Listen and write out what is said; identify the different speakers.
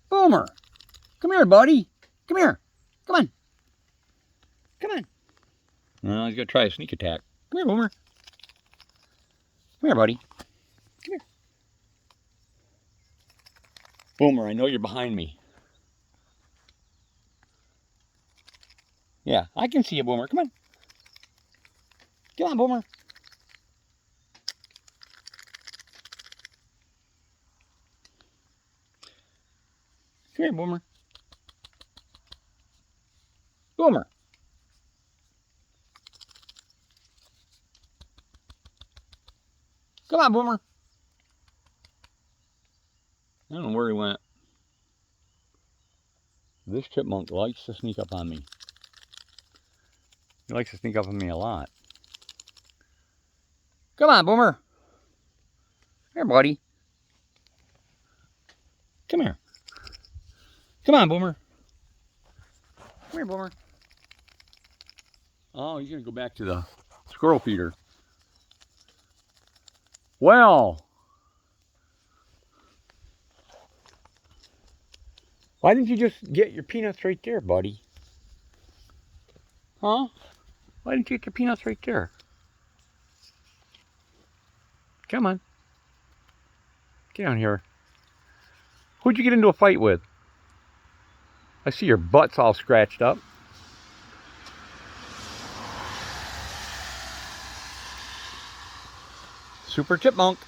Speaker 1: Boomer! Come here, buddy. Come here. Come on. Come on. Well, he's going to try a sneak attack. Come here, Boomer. Come here, buddy. Come here. Boomer, I know you're behind me. Yeah, I can see you, Boomer. Come on. Come on, Boomer. Come here, Boomer. Boomer. Come on, Boomer. I don't know where he went. This chipmunk likes to sneak up on me. He likes to sneak up on me a lot. Come on, Boomer. Here, buddy. Come here. Come on, Boomer. Come here, Boomer. Oh, he's going to go back to the squirrel feeder. Well, why didn't you just get your peanuts right there, buddy? Huh? Why didn't you get your peanuts right there? Come on. Get down here. Who'd you get into a fight with? I see your butt's all scratched up. Super Chipmunk.